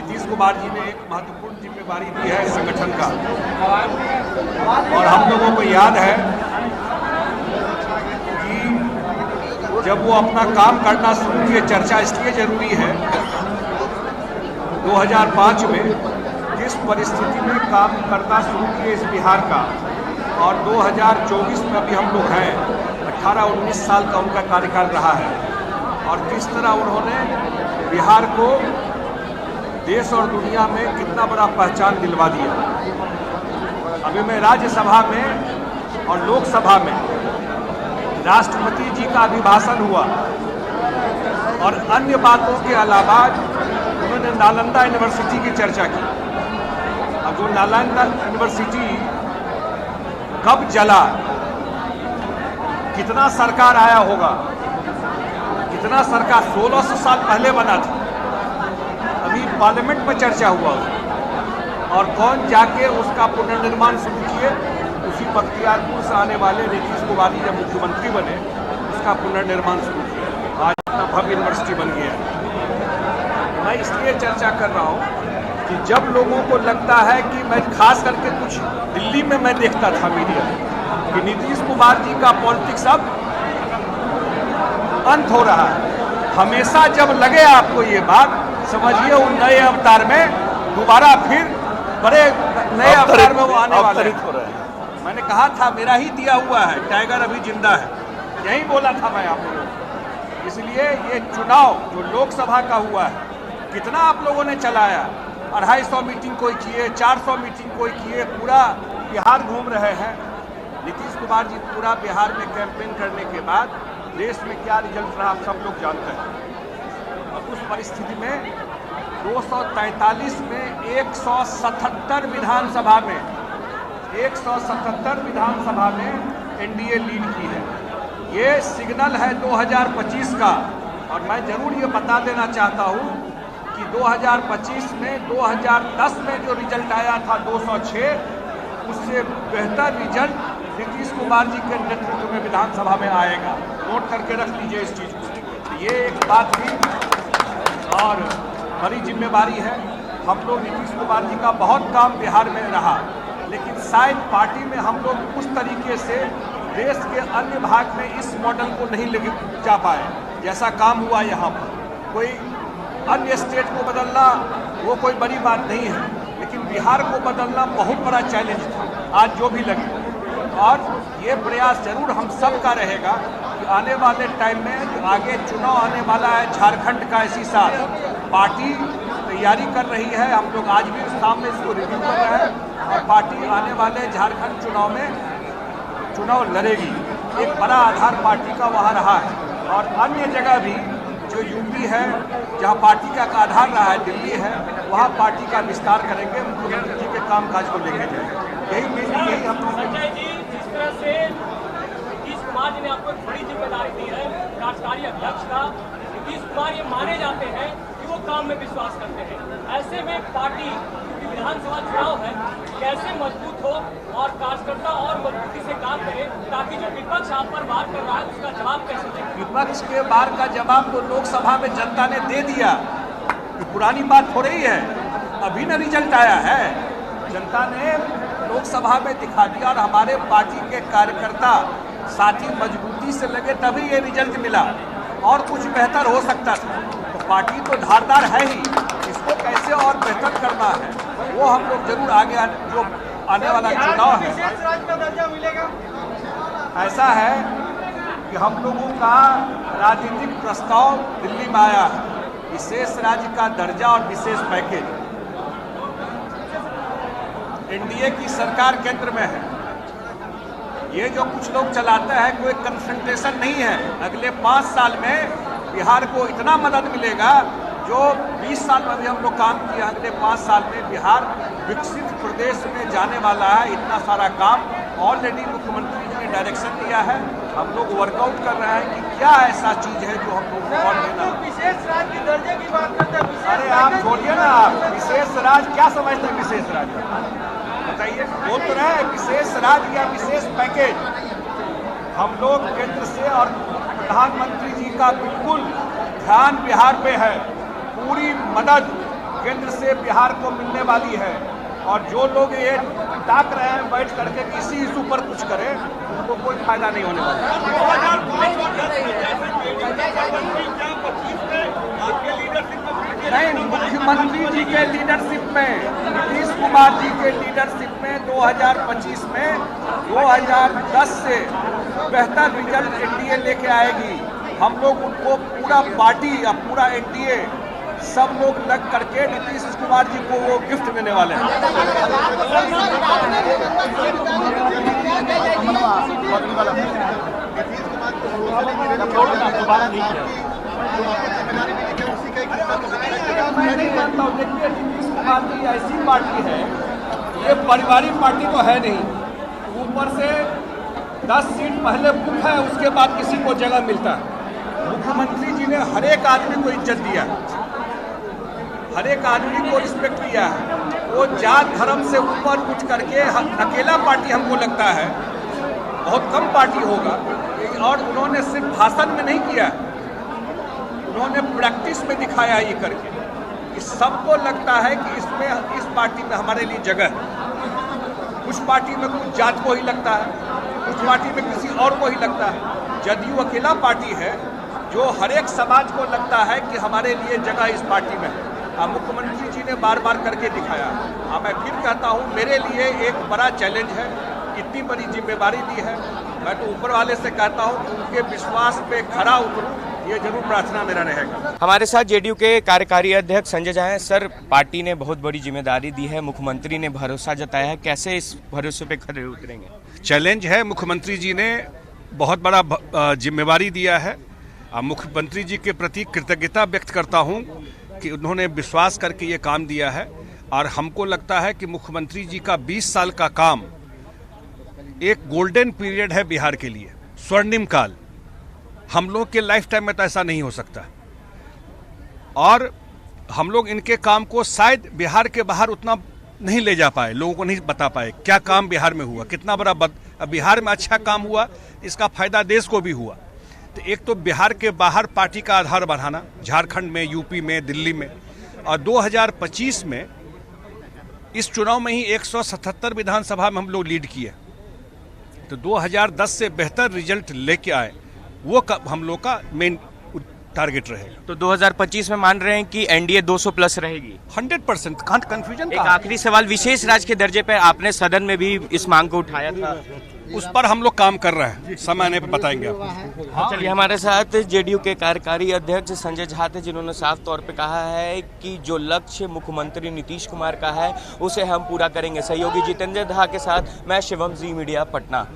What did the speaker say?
नीतीश कुमार जी ने एक महत्वपूर्ण जिम्मेदारी दी है संगठन का, और हम लोगों को याद है कि जब वो अपना काम करना शुरू किए, चर्चा इसलिए जरूरी है 2005 में किस परिस्थिति में काम करना शुरू किए इस बिहार का, और 2024 में अभी हम लोग हैं, 18-19 साल का उनका कार्यकाल रहा है, और किस तरह उन्होंने बिहार को देश और दुनिया में कितना बड़ा पहचान दिलवा दिया। अभी मैं राज्यसभा में और लोकसभा में राष्ट्रपति जी का अभिभाषण हुआ, और अन्य बातों के अलावा उन्होंने नालंदा यूनिवर्सिटी की चर्चा की। अब जो नालंदा यूनिवर्सिटी कब जला, कितना सरकार आया होगा, कितना सरकार 1600 साल पहले बना था, अभी पार्लियामेंट में चर्चा हुआ और कौन जाके उसका पुनर्निर्माण शुरू किए, उसी बख्तियारपुर से आने वाले नीतीश कुमार जी जब मुख्यमंत्री बने उसका पुनर्निर्माण शुरू किया। आज इतना भव्य यूनिवर्सिटी बन गया है। मैं इसलिए चर्चा कर रहा हूँ कि जब लोगों को लगता है कि मैं खास करके कुछ दिल्ली में मैं देखता था मीडिया कि नीतीश कुमार जी का पॉलिटिक्स अब अंत हो रहा है, हमेशा जब लगे आपको ये बात, समझिए उन नए अवतार में दोबारा फिर बड़े नए अवतार में वो आने वाले हैं। मैंने कहा था मेरा ही दिया हुआ है, टाइगर अभी जिंदा है, यही बोला था मैं आप लोगों को। इसलिए ये चुनाव जो लोकसभा का हुआ है, कितना आप लोगों ने चलाया, 250 मीटिंग कोई किए, 400 मीटिंग कोई किए, पूरा बिहार घूम रहे हैं। नीतीश कुमार जी पूरा बिहार में कैंपेन करने के बाद देश में क्या रिजल्ट रहा आप सब लोग जानते हैं। और उस परिस्थिति में 243 में 177 विधानसभा में 177 विधानसभा में एनडीए लीड की है। ये सिग्नल है 2025 का, और मैं जरूर ये बता देना चाहता हूँ कि 2025 में 2010 में जो रिजल्ट आया था 206, उससे बेहतर रिजल्ट नीतीश कुमार जी के नेतृत्व में विधानसभा में आएगा। नोट करके रख लीजिए इस चीज़ को। ये एक बात थी, और बड़ी जिम्मेदारी है। हम लोग नीतीश कुमार जी का बहुत काम बिहार में रहा, लेकिन शायद पार्टी में हम लोग उस तरीके से देश के अन्य भाग में इस मॉडल को नहीं ले जा पाए जैसा काम हुआ यहाँ पर। कोई अन्य स्टेट को बदलना वो कोई बड़ी बात नहीं है, लेकिन बिहार को बदलना बहुत बड़ा चैलेंज था, आज जो भी लगे। और ये प्रयास जरूर हम सब का रहेगा कि आने वाले टाइम में जो आगे चुनाव आने वाला है झारखंड का, इसी साल पार्टी तैयारी कर रही है। हम लोग आज भी सामने इसको रिव्यू कर रहे हैं, और पार्टी आने वाले झारखंड चुनाव में चुनाव लड़ेगी। एक बड़ा आधार पार्टी का वहाँ रहा है, और अन्य जगह भी जो यूपी है जहाँ पार्टी का आधार रहा है, दिल्ली है, वहाँ पार्टी का विस्तार करेंगे, मुख्यमंत्री जी के कामकाज को लेकर जाएंगे। यही हम लोग जिस तरह से नीतीश कुमार जी ने आपको एक बड़ी जिम्मेदारी दी है कार्यकारी अध्यक्ष का, नीतीश कुमार ये माने जाते हैं कि वो काम में विश्वास करते हैं। ऐसे में पार्टी विधानसभा चुनाव है, कैसे मजबूत हो और कार्यकर्ता और मजबूती से काम करे, ताकि जो विपक्ष आप पर वार कर रहा है उसका जवाब कैसे दें? विपक्ष के वार का जवाब तो लोकसभा में जनता ने दे दिया। पुरानी बात हो रही है, अभी न रिजल्ट आया है, जनता ने लोकसभा में दिखा दिया, और हमारे पार्टी के कार्यकर्ता साथी मजबूती से लगे तभी ये रिजल्ट मिला, और कुछ बेहतर हो सकता था। तो पार्टी तो धारदार है ही, इसको कैसे और बेहतर करना है वो हम लोग जरूर आगे जो आने वाला चुनाव है। विशेष राज्य का दर्जा मिलेगा? ऐसा है कि हम लोगों का राजनीतिक प्रस्ताव दिल्ली में आया है, विशेष राज्य का दर्जा और विशेष पैकेज। एनडीए की सरकार केंद्र में है। ये जो कुछ लोग चलाते हैं कोई कन्फ्रंटेशन नहीं है। अगले 5 साल में बिहार को इतना मदद मिलेगा जो 20 साल में भी हम लोग काम किया, अगले 5 साल में बिहार विकसित प्रदेश में जाने वाला है। इतना सारा काम ऑलरेडी मुख्यमंत्री जी ने डायरेक्शन दिया है, हम लोग वर्कआउट कर रहे हैं कि क्या ऐसा चीज़ है जो हम लोग को और देना। विशेष राज्य के दर्जे की बात करते हैं, अरे आप छोड़िए ना, आप विशेष राज्य क्या समझते हैं? विशेष राज्य बताइए, बोल तो रहे हैं विशेष राज्य या विशेष पैकेज। हम लोग केंद्र से और प्रधानमंत्री जी का बिल्कुल ध्यान बिहार पे है, पूरी मदद केंद्र से बिहार को मिलने वाली है। और जो लोग ये ताक रहे हैं बैठ करके कि इसी इशू पर कुछ करें, उनको कोई फायदा नहीं होने वाला। नहीं, मुख्यमंत्री जी के लीडरशिप में, नीतीश कुमार जी के लीडरशिप में 2025 में 2010 से बेहतर रिजल्ट एनडीए लेके आएगी। हम लोग उनको पूरा पार्टी या पूरा एनडीए सब लोग लग करके नीतीश कुमार जी को वो गिफ्ट देने वाले हैं। मैं नहीं मानता हूँ। देखिए, नीतीश कुमार जी ऐसी पार्टी है, ये पारिवारिक पार्टी तो है नहीं। ऊपर से 10 सीट पहले बुक है, उसके बाद किसी को जगह मिलता है। मुख्यमंत्री जी ने हर एक आदमी को इज्जत दिया, हर एक आदमी को रिस्पेक्ट किया है। वो जात धर्म से ऊपर उठ करके अकेला पार्टी हमको लगता है, बहुत कम पार्टी होगा। और उन्होंने सिर्फ भाषण में नहीं किया, उन्होंने प्रैक्टिस में दिखाया ये करके कि सबको लगता है कि इसमें, इस पार्टी में हमारे लिए जगह है। कुछ पार्टी में कुछ जात को ही लगता है, कुछ पार्टी में किसी और को ही लगता है। जदयू अकेला पार्टी है जो हर एक समाज को लगता है कि हमारे लिए जगह इस पार्टी में है। मुख्यमंत्री जी ने बार बार करके दिखाया। मैं फिर कहता हूँ, मेरे लिए एक बड़ा चैलेंज है, इतनी बड़ी जिम्मेदारी दी है। मैं तो ऊपर वाले से कहता हूँ कि उनके विश्वास पे खरा उतरूं, ये जरूर प्रार्थना मेरा रहेगा। हमारे साथ जेडीयू के कार्यकारी अध्यक्ष संजय झा हैं। सर, पार्टी ने बहुत बड़ी जिम्मेदारी दी है, मुख्यमंत्री ने भरोसा जताया है, कैसे इस भरोसे पे खरे उतरेंगे? चैलेंज है, मुख्यमंत्री जी ने बहुत बड़ा जिम्मेदारी दिया है। मुख्यमंत्री जी के प्रति कृतज्ञता व्यक्त करता हूँ कि उन्होंने विश्वास करके ये काम दिया है। और हमको लगता है कि मुख्यमंत्री जी का 20 साल का काम एक गोल्डन पीरियड है बिहार के लिए, स्वर्णिम काल। हम लोग के लाइफ टाइम में तो ऐसा नहीं हो सकता। और हम लोग इनके काम को शायद बिहार के बाहर उतना नहीं ले जा पाए, लोगों को नहीं बता पाए क्या काम बिहार में हुआ, कितना बड़ा बिहार में अच्छा काम हुआ, इसका फायदा देश को भी हुआ। तो एक तो बिहार के बाहर पार्टी का आधार बढ़ाना, झारखंड में, यूपी में, दिल्ली में, और 2025 में इस चुनाव में ही 177 विधानसभा में हम लोग लीड किए। तो 2010 से बेहतर रिजल्ट लेके आए, वो हम लोग का मेन टारगेट रहेगा। तो 2025 में मान रहे हैं कि एनडीए 200 प्लस रहेगी? 100%, कंफ्यूजन। एक आखिरी सवाल, विशेष राज्य के दर्जे पर आपने सदन में भी इस मांग को उठाया था, उस पर हम लोग काम कर रहे हैं, समय आने पर बताएंगे आपको। चलिए, हमारे साथ जेडीयू के कार्यकारी अध्यक्ष संजय झा थे, जिन्होंने साफ तौर पे कहा है कि जो लक्ष्य मुख्यमंत्री नीतीश कुमार का है उसे हम पूरा करेंगे। सहयोगी जितेंद्र झा के साथ मैं शिवम, जी मीडिया, पटना।